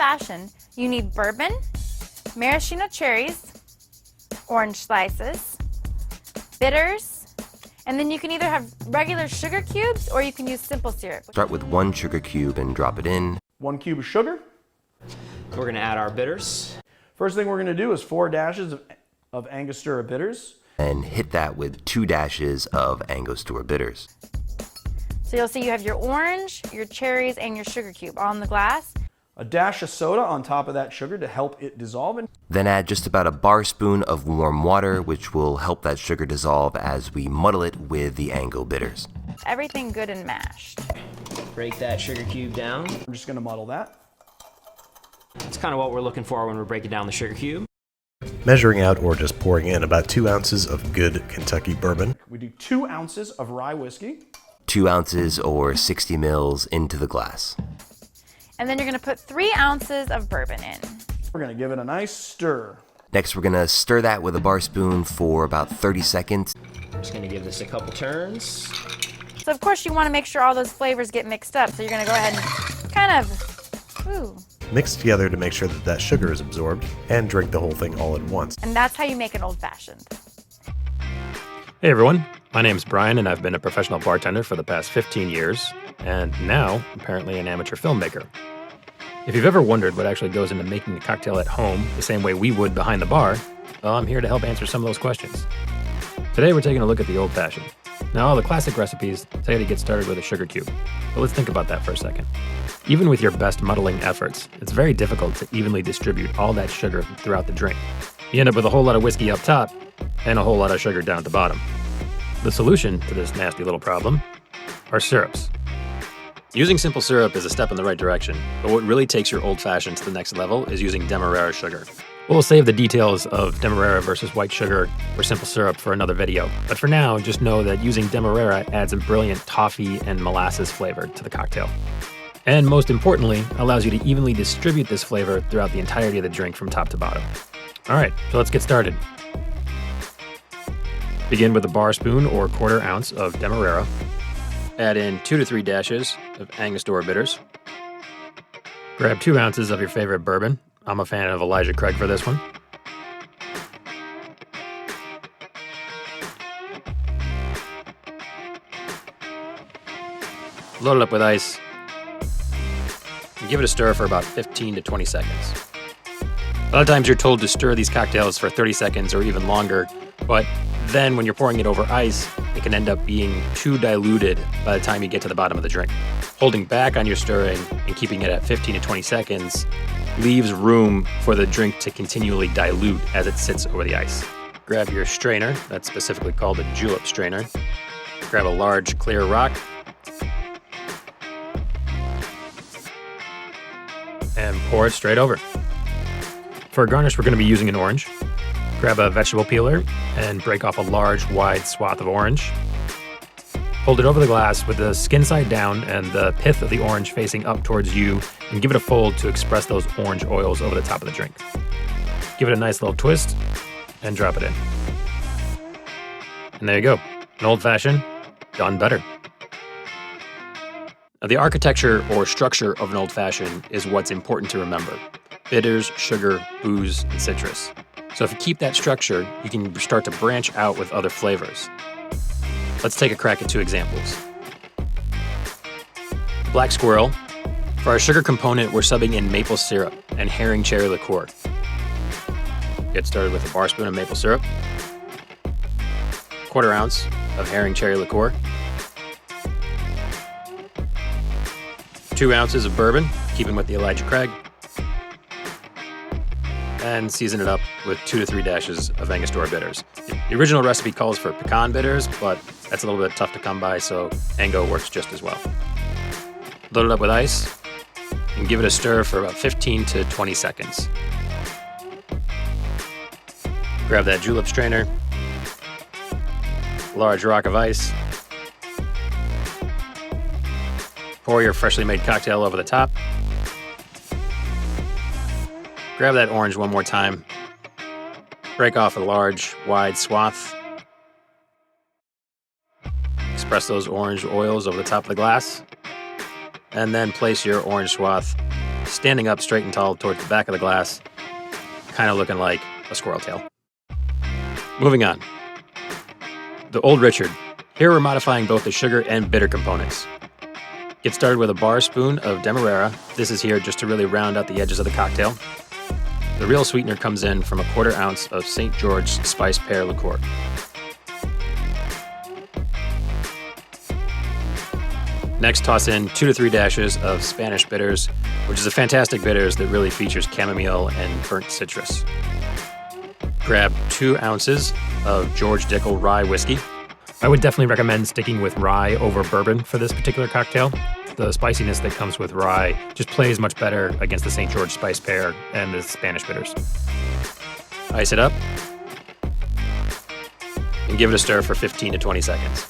old-fashioned, you need bourbon, maraschino cherries, orange slices, bitters, and then you can either have regular sugar cubes or you can use simple syrup. Start with 1 sugar cube and drop it in. 1 cube of sugar. We're going to add our bitters. First thing we're going to do is 4 dashes of Angostura bitters. And hit that with 2 dashes of Angostura bitters. So you'll see you have your orange, your cherries, and your sugar cube all in the glass. A dash of soda on top of that sugar to help it dissolve. Then add just about a bar spoon of warm water, which will help that sugar dissolve as we muddle it with the Ango bitters. Everything good and mashed. Break that sugar cube down. I'm just going to muddle that. That's kind of what we're looking for when we're breaking down the sugar cube. Measuring out or just pouring in about 2 ounces of good Kentucky bourbon. We do 2 ounces of rye whiskey. 2 ounces or 60 mils into the glass. And then you're going to put 3 ounces of bourbon in. We're going to give it a nice stir. Next, we're going to stir that with a bar spoon for about 30 seconds. I'm just going to give this a couple turns. So of course you want to make sure all those flavors get mixed up. So you're going to go ahead and kind of, Mix together to make sure that that sugar is absorbed, and drink the whole thing all at once. and that's how you make an old-fashioned. Hey everyone, my name's Brian and I've been a professional bartender for the past 15 years, and now apparently an amateur filmmaker. If you've ever wondered what actually goes into making a cocktail at home the same way we would behind the bar, well, I'm here to help answer some of those questions. Today we're taking a look at the old-fashioned. Now all the classic recipes tell you to get started with a sugar cube, but let's think about that for a second. Even with your best muddling efforts, it's very difficult to evenly distribute all that sugar throughout the drink. You end up with a whole lot of whiskey up top and a whole lot of sugar down at the bottom. The solution to this nasty little problem are syrups. Using simple syrup is a step in the right direction, but what really takes your old-fashioned to the next level is using Demerara sugar. We'll save the details of Demerara versus white sugar or simple syrup for another video, but for now, just know that using Demerara adds a brilliant toffee and molasses flavor to the cocktail. And most importantly, allows you to evenly distribute this flavor throughout the entirety of the drink from top to bottom. All right, so let's get started. Begin with a bar spoon or 1/4 ounce of Demerara. Add in 2 to 3 dashes of Angostura bitters. Grab 2 ounces of your favorite bourbon. I'm a fan of Elijah Craig for this one. Load it up with ice. And give it a stir for about 15 to 20 seconds. A lot of times you're told to stir these cocktails for 30 seconds or even longer, but then when you're pouring it over ice, it can end up being too diluted by the time you get to the bottom of the drink. Holding back on your stirring and keeping it at 15 to 20 seconds leaves room for the drink to continually dilute as it sits over the ice. Grab your strainer, that's specifically called a julep strainer. Grab a large clear rock, and pour it straight over. For a garnish, we're going to be using an orange. Grab a vegetable peeler and break off a large, wide swath of orange. Hold it over the glass with the skin side down and the pith of the orange facing up towards you, and give it a fold to express those orange oils over the top of the drink. Give it a nice little twist and drop it in. And there you go, an old-fashioned done better. Now, the architecture or structure of an old-fashioned is what's important to remember. Bitters, sugar, booze, and citrus. So if you keep that structure, you can start to branch out with other flavors. Let's take a crack at 2 examples. Black Squirrel. For our sugar component, we're subbing in maple syrup and herring cherry liqueur. Get started with a bar spoon of maple syrup, 1/4 ounce of herring cherry liqueur, 2 ounces of bourbon, keeping with the Elijah Craig, and season it up with 2 to 3 dashes of Angostura bitters. The original recipe calls for pecan bitters, but that's a little bit tough to come by, so Ango works just as well. Load it up with ice and give it a stir for about 15 to 20 seconds. Grab that julep strainer, large rock of ice, pour your freshly made cocktail over the top. Grab that orange one more time. Break off a large, wide swath. Express those orange oils over the top of the glass. And then place your orange swath standing up straight and tall towards the back of the glass, kind of looking like a squirrel tail. Moving on. The Old Richard. Here we're modifying both the sugar and bitter components. Get started with a bar spoon of Demerara. This is here just to really round out the edges of the cocktail. The real sweetener comes in from a 1/4 ounce of St. George Spice Pear Liqueur. Next, toss in 2 to 3 dashes of Spanish bitters, which is a fantastic bitters that really features chamomile and burnt citrus. Grab 2 ounces of George Dickel rye whiskey. I would definitely recommend sticking with rye over bourbon for this particular cocktail. The spiciness that comes with rye just plays much better against the St. George Spice Pear and the Spanish bitters. Ice it up and give it a stir for 15 to 20 seconds.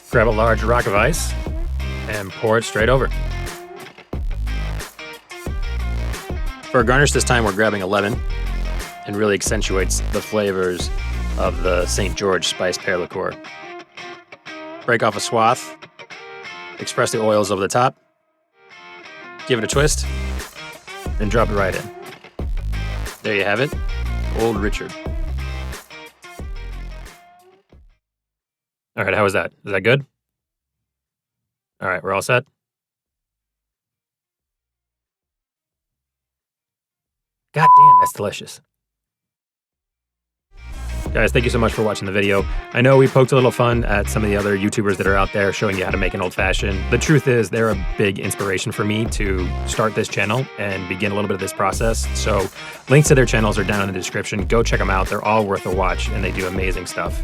Grab a large rock of ice and pour it straight over. For a garnish this time, we're grabbing a lemon, and really accentuates the flavors of the St. George Spice Pear Liqueur. Break off a swath, express the oils over the top, give it a twist, and drop it right in. There you have it, Old Richard. All right, how was that? Is that good? All right, we're all set? God damn, that's delicious. Guys, thank you so much for watching the video. I know we poked a little fun at some of the other YouTubers that are out there showing you how to make an old-fashioned. The truth is, they're a big inspiration for me to start this channel and begin a little bit of this process. So links to their channels are down in the description. Go check them out. They're all worth a watch, and they do amazing stuff.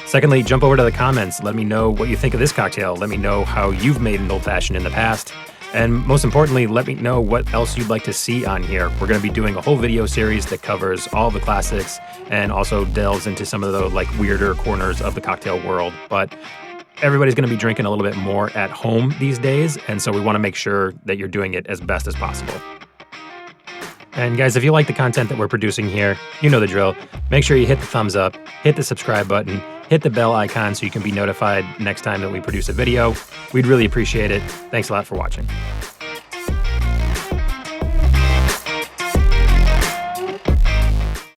Secondly, jump over to the comments. Let me know what you think of this cocktail. Let me know how you've made an old-fashioned in the past. And most importantly, let me know what else you'd like to see on here. We're going to be doing a whole video series that covers all the classics and also delves into some of the weirder corners of the cocktail world. But everybody's going to be drinking a little bit more at home these days, and so we want to make sure that you're doing it as best as possible. And guys, if you like the content that we're producing here, you know the drill. Make sure you hit the thumbs up, hit the subscribe button, hit the bell icon so you can be notified next time that we produce a video. We'd really appreciate it. Thanks a lot for watching.